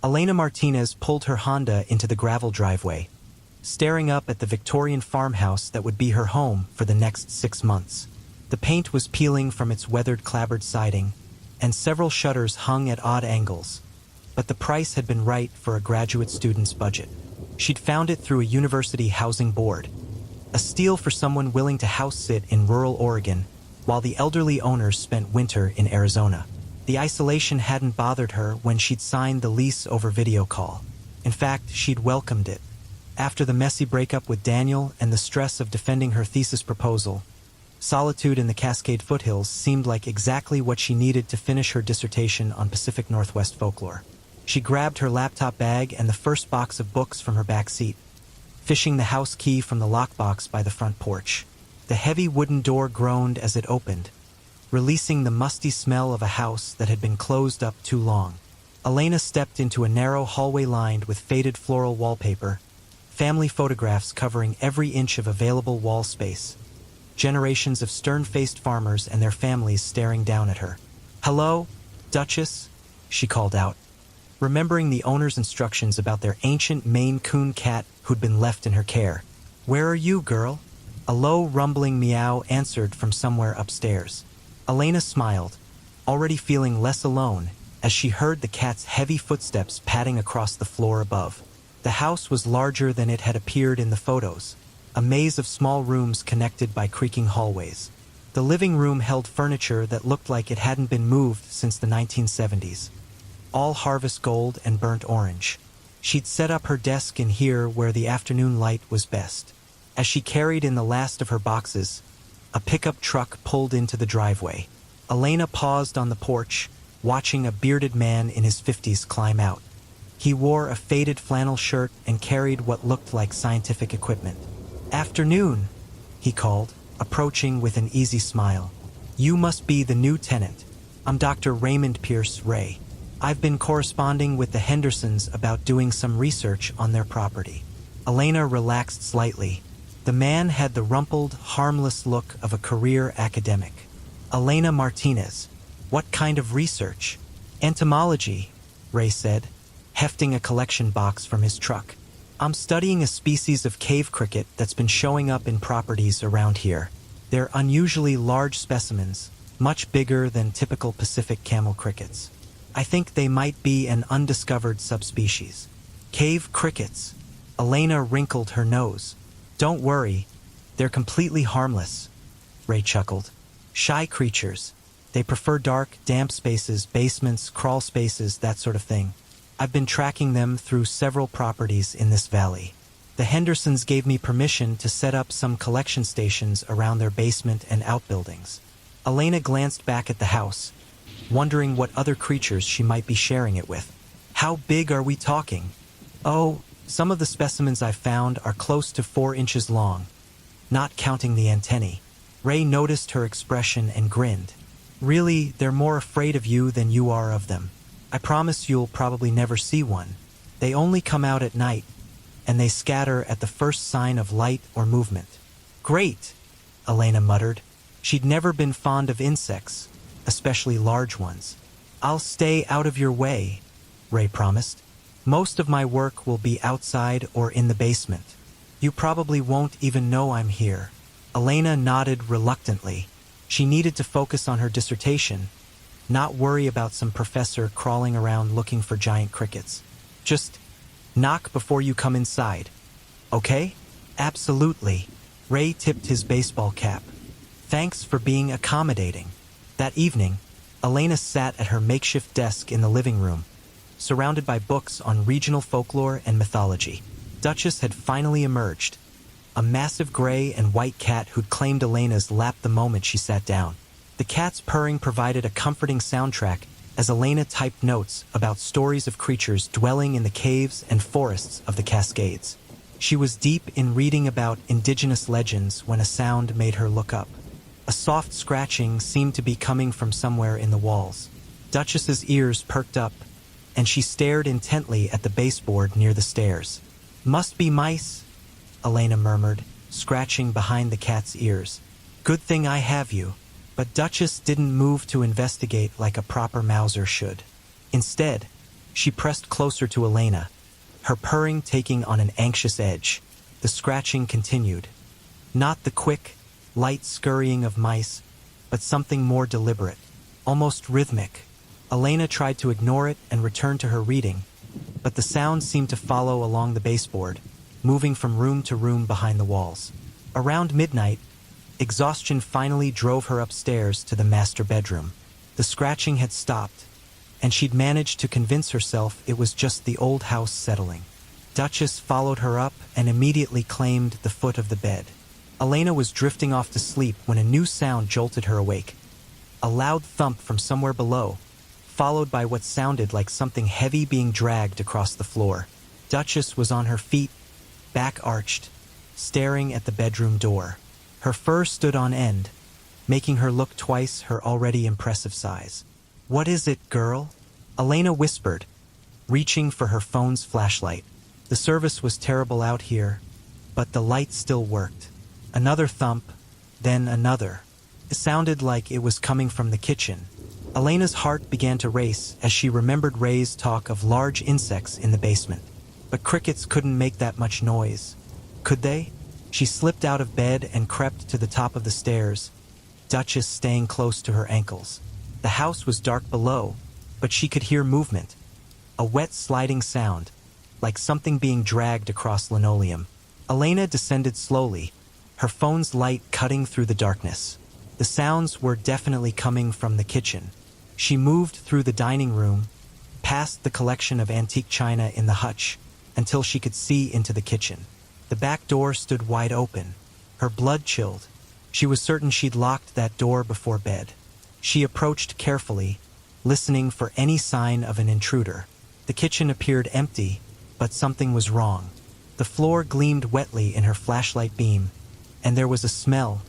Elena Martinez pulled her Honda into the gravel driveway, staring up at the Victorian farmhouse that would be her home for the next 6 months. The paint was peeling from its weathered clapboard siding, and several shutters hung at odd angles. But the price had been right for a graduate student's budget. She'd found it through a university housing board, a steal for someone willing to house-sit in rural Oregon, while the elderly owners spent winter in Arizona. The isolation hadn't bothered her when she'd signed the lease over video call. In fact, she'd welcomed it. After the messy breakup with Daniel and the stress of defending her thesis proposal, solitude in the Cascade foothills seemed like exactly what she needed to finish her dissertation on Pacific Northwest folklore. She grabbed her laptop bag and the first box of books from her back seat, fishing the house key from the lockbox by the front porch. The heavy wooden door groaned as it opened, releasing the musty smell of a house that had been closed up too long. Elena stepped into a narrow hallway lined with faded floral wallpaper, family photographs covering every inch of available wall space, generations of stern-faced farmers and their families staring down at her. "Hello, Duchess," she called out, remembering the owner's instructions about their ancient Maine Coon cat who'd been left in her care. "Where are you, girl?" A low, rumbling meow answered from somewhere upstairs. Elena smiled, already feeling less alone, as she heard the cat's heavy footsteps padding across the floor above. The house was larger than it had appeared in the photos, a maze of small rooms connected by creaking hallways. The living room held furniture that looked like it hadn't been moved since the 1970s. All harvest gold and burnt orange. She'd set up her desk in here where the afternoon light was best. As she carried in the last of her boxes, a pickup truck pulled into the driveway. Elena paused on the porch, watching a bearded man in his 50s climb out. He wore a faded flannel shirt and carried what looked like scientific equipment. "Afternoon," he called, approaching with an easy smile. "You must be the new tenant. I'm Dr. Raymond Pierce Ray. I've been corresponding with the Hendersons about doing some research on their property." Elena relaxed slightly. The man had the rumpled, harmless look of a career academic. "Elena Martinez, what kind of research?" "Entomology," Ray said, hefting a collection box from his truck. "I'm studying a species of cave cricket that's been showing up in properties around here. They're unusually large specimens, much bigger than typical Pacific camel crickets. I think they might be an undiscovered subspecies." "Cave crickets?" Elena wrinkled her nose. "Don't worry, they're completely harmless," Ray chuckled. "Shy creatures. They prefer dark, damp spaces, basements, crawl spaces, that sort of thing. I've been tracking them through several properties in this valley. The Hendersons gave me permission to set up some collection stations around their basement and outbuildings." Elena glanced back at the house, wondering what other creatures she might be sharing it with. "How big are we talking?" "Oh, some of the specimens I found are close to 4 inches long, not counting the antennae." Ray noticed her expression and grinned. "Really, they're more afraid of you than you are of them. I promise you'll probably never see one. They only come out at night, and they scatter at the first sign of light or movement." "Great," Elena muttered. She'd never been fond of insects, especially large ones. "I'll stay out of your way," Ray promised. "Most of my work will be outside or in the basement. You probably won't even know I'm here." Elena nodded reluctantly. She needed to focus on her dissertation, not worry about some professor crawling around looking for giant crickets. "Just knock before you come inside, okay?" "Absolutely." Ray tipped his baseball cap. "Thanks for being accommodating." That evening, Elena sat at her makeshift desk in the living room, surrounded by books on regional folklore and mythology. Duchess had finally emerged, a massive gray and white cat who'd claimed Elena's lap the moment she sat down. The cat's purring provided a comforting soundtrack as Elena typed notes about stories of creatures dwelling in the caves and forests of the Cascades. She was deep in reading about indigenous legends when a sound made her look up. A soft scratching seemed to be coming from somewhere in the walls. Duchess's ears perked up, and she stared intently at the baseboard near the stairs. "Must be mice," Elena murmured, scratching behind the cat's ears. "Good thing I have you." But Duchess didn't move to investigate like a proper Mauser should. Instead, She pressed closer to Elena, her purring taking on an anxious edge. The scratching continued. Not the quick, light scurrying of mice, but something more deliberate, almost rhythmic. Elena tried to ignore it and return to her reading, but the sound seemed to follow along the baseboard, moving from room to room behind the walls. Around midnight, exhaustion finally drove her upstairs to the master bedroom. The scratching had stopped, and she'd managed to convince herself it was just the old house settling. Duchess followed her up and immediately claimed the foot of the bed. Elena was drifting off to sleep when a new sound jolted her awake. A loud thump from somewhere below, followed by what sounded like something heavy being dragged across the floor. Duchess was on her feet, back arched, staring at the bedroom door. Her fur stood on end, making her look twice her already impressive size. "What is it, girl?" Elena whispered, reaching for her phone's flashlight. The service was terrible out here, but the light still worked. Another thump, then another. It sounded like it was coming from the kitchen. Elena's heart began to race as she remembered Ray's talk of large insects in the basement. But crickets couldn't make that much noise. Could they? She slipped out of bed and crept to the top of the stairs, Duchess staying close to her ankles. The house was dark below, but she could hear movement. A wet sliding sound, like something being dragged across linoleum. Elena descended slowly, her phone's light cutting through the darkness. The sounds were definitely coming from the kitchen. She moved through the dining room, past the collection of antique china in the hutch, until she could see into the kitchen. The back door stood wide open. Her blood chilled. She was certain she'd locked that door before bed. She approached carefully, listening for any sign of an intruder. The kitchen appeared empty, but something was wrong. The floor gleamed wetly in her flashlight beam, and there was a smell,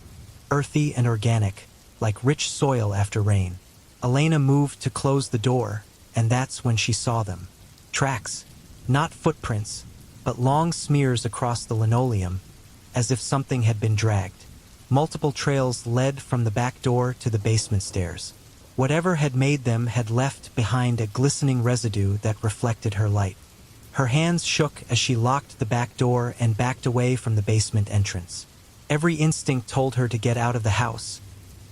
earthy and organic, like rich soil after rain. Elena moved to close the door, and that's when she saw them. Tracks, not footprints, but long smears across the linoleum, as if something had been dragged. Multiple trails led from the back door to the basement stairs. Whatever had made them had left behind a glistening residue that reflected her light. Her hands shook as she locked the back door and backed away from the basement entrance. Every instinct told her to get out of the house,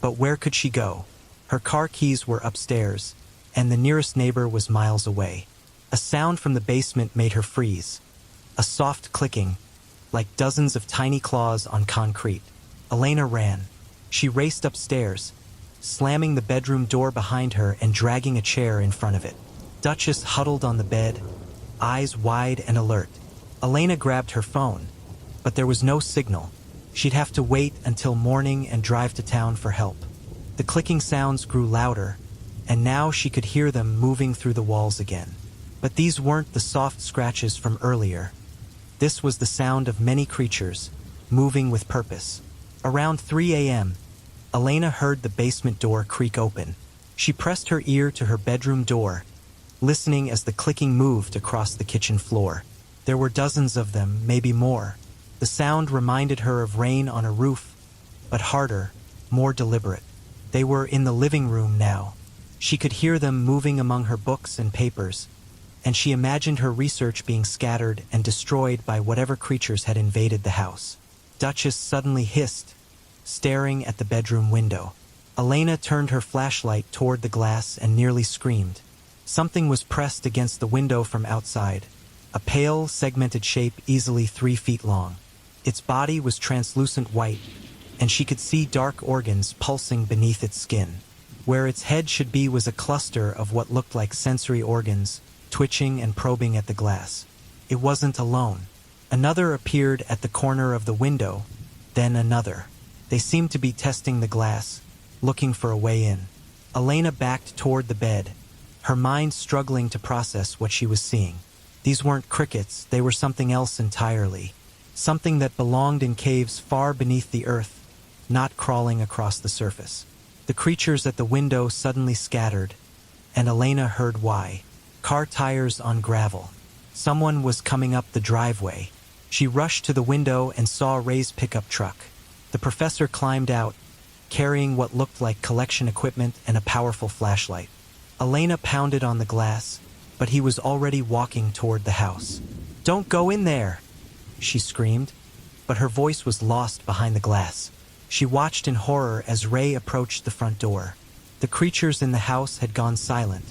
but where could she go? Her car keys were upstairs, and the nearest neighbor was miles away. A sound from the basement made her freeze. A soft clicking, like dozens of tiny claws on concrete. Elena ran. She raced upstairs, slamming the bedroom door behind her and dragging a chair in front of it. Duchess huddled on the bed, eyes wide and alert. Elena grabbed her phone, but there was no signal. She'd have to wait until morning and drive to town for help. The clicking sounds grew louder, and now she could hear them moving through the walls again. But these weren't the soft scratches from earlier. This was the sound of many creatures, moving with purpose. Around 3 a.m., Elena heard the basement door creak open. She pressed her ear to her bedroom door, listening as the clicking moved across the kitchen floor. There were dozens of them, maybe more. The sound reminded her of rain on a roof, but harder, more deliberate. They were in the living room now. She could hear them moving among her books and papers, and she imagined her research being scattered and destroyed by whatever creatures had invaded the house. Duchess suddenly hissed, staring at the bedroom window. Elena turned her flashlight toward the glass and nearly screamed. Something was pressed against the window from outside, a pale, segmented shape easily 3 feet long. Its body was translucent white, and she could see dark organs pulsing beneath its skin. Where its head should be was a cluster of what looked like sensory organs, twitching and probing at the glass. It wasn't alone. Another appeared at the corner of the window, then another. They seemed to be testing the glass, looking for a way in. Elena backed toward the bed, her mind struggling to process what she was seeing. These weren't crickets, they were something else entirely. Something that belonged in caves far beneath the earth, not crawling across the surface. The creatures at the window suddenly scattered, and Elena heard why. Car tires on gravel. Someone was coming up the driveway. She rushed to the window and saw Ray's pickup truck. The professor climbed out, carrying what looked like collection equipment and a powerful flashlight. Elena pounded on the glass, but he was already walking toward the house. "Don't go in there!" she screamed, but her voice was lost behind the glass. She watched in horror as Ray approached the front door. The creatures in the house had gone silent,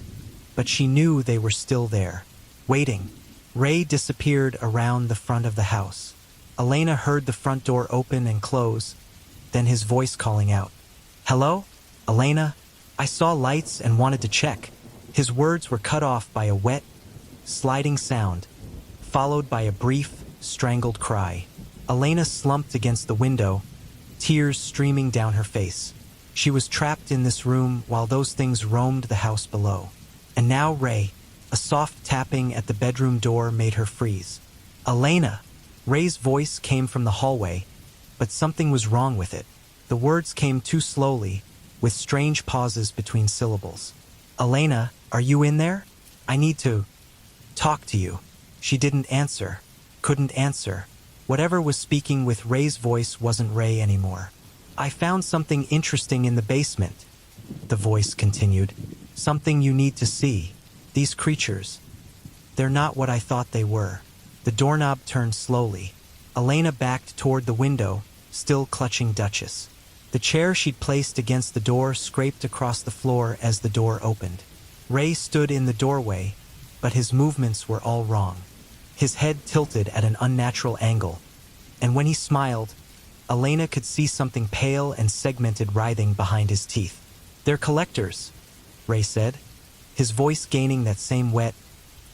but she knew they were still there, waiting. Ray disappeared around the front of the house. Elena heard the front door open and close, then his voice calling out, "Hello? Elena? I saw lights and wanted to check." His words were cut off by a wet, sliding sound, followed by a brief, strangled cry. Elena slumped against the window, tears streaming down her face. She was trapped in this room while those things roamed the house below. And now Ray, a soft tapping at the bedroom door made her freeze. "Elena!" Ray's voice came from the hallway, but something was wrong with it. The words came too slowly, with strange pauses between syllables. "Elena, are you in there? I need to talk to you." She didn't answer, couldn't answer. Whatever was speaking with Ray's voice wasn't Ray anymore. "I found something interesting in the basement," the voice continued. "Something you need to see. These creatures, they're not what I thought they were." The doorknob turned slowly. Elena backed toward the window, still clutching Duchess. The chair she'd placed against the door scraped across the floor as the door opened. Ray stood in the doorway, but his movements were all wrong. His head tilted at an unnatural angle, and when he smiled, Elena could see something pale and segmented writhing behind his teeth. "They're collectors," Ray said, his voice gaining that same wet,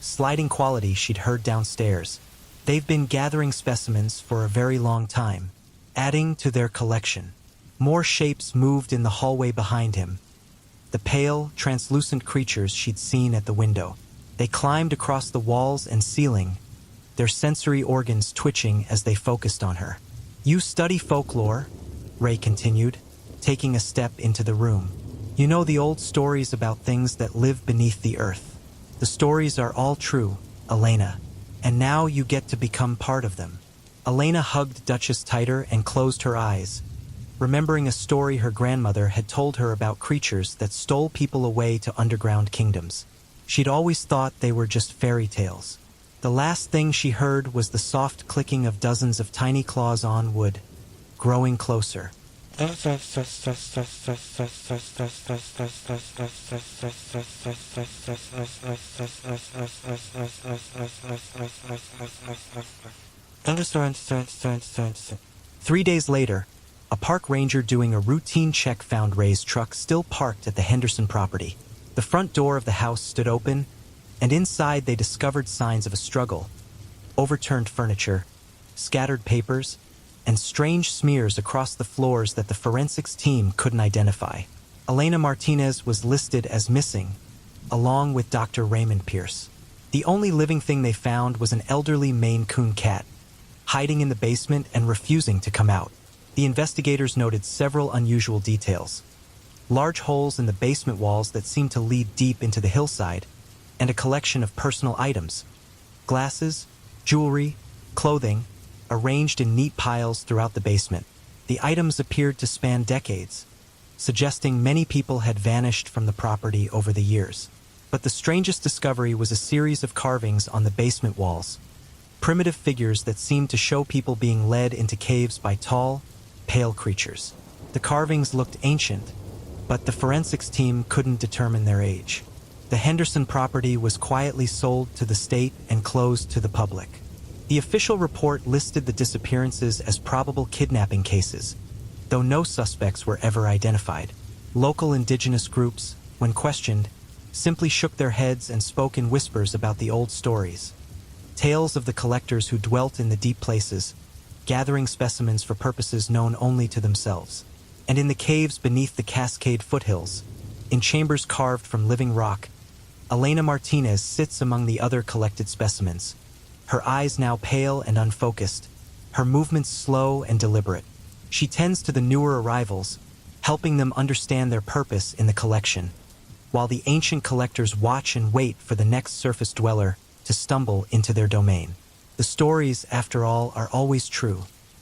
sliding quality she'd heard downstairs. "They've been gathering specimens for a very long time, adding to their collection." More shapes moved in the hallway behind him, the pale, translucent creatures she'd seen at the window. They climbed across the walls and ceiling, their sensory organs twitching as they focused on her. "You study folklore," Ray continued, taking a step into the room. "You know the old stories about things that live beneath the earth. The stories are all true, Elena, and now you get to become part of them." Elena hugged Duchess tighter and closed her eyes, remembering a story her grandmother had told her about creatures that stole people away to underground kingdoms. She'd always thought they were just fairy tales. The last thing she heard was the soft clicking of dozens of tiny claws on wood, growing closer. Three days later, a park ranger doing a routine check found Ray's truck still parked at the Henderson property. The front door of the house stood open, and inside they discovered signs of a struggle: overturned furniture, scattered papers, and strange smears across the floors that the forensics team couldn't identify. Elena Martinez was listed as missing, along with Dr. Raymond Pierce. The only living thing they found was an elderly Maine Coon cat, hiding in the basement and refusing to come out. The investigators noted several unusual details: large holes in the basement walls that seemed to lead deep into the hillside, and a collection of personal items, glasses, jewelry, clothing, arranged in neat piles throughout the basement. The items appeared to span decades, suggesting many people had vanished from the property over the years. But the strangest discovery was a series of carvings on the basement walls, primitive figures that seemed to show people being led into caves by tall, pale creatures. The carvings looked ancient, but the forensics team couldn't determine their age. The Henderson property was quietly sold to the state and closed to the public. The official report listed the disappearances as probable kidnapping cases, though no suspects were ever identified. Local indigenous groups, when questioned, simply shook their heads and spoke in whispers about the old stories. Tales of the collectors who dwelt in the deep places, gathering specimens for purposes known only to themselves. And in the caves beneath the Cascade foothills, in chambers carved from living rock, Elena Martinez sits among the other collected specimens, her eyes now pale and unfocused, her movements slow and deliberate. She tends to the newer arrivals, helping them understand their purpose in the collection, while the ancient collectors watch and wait for the next surface dweller to stumble into their domain. The stories, after all, are always true.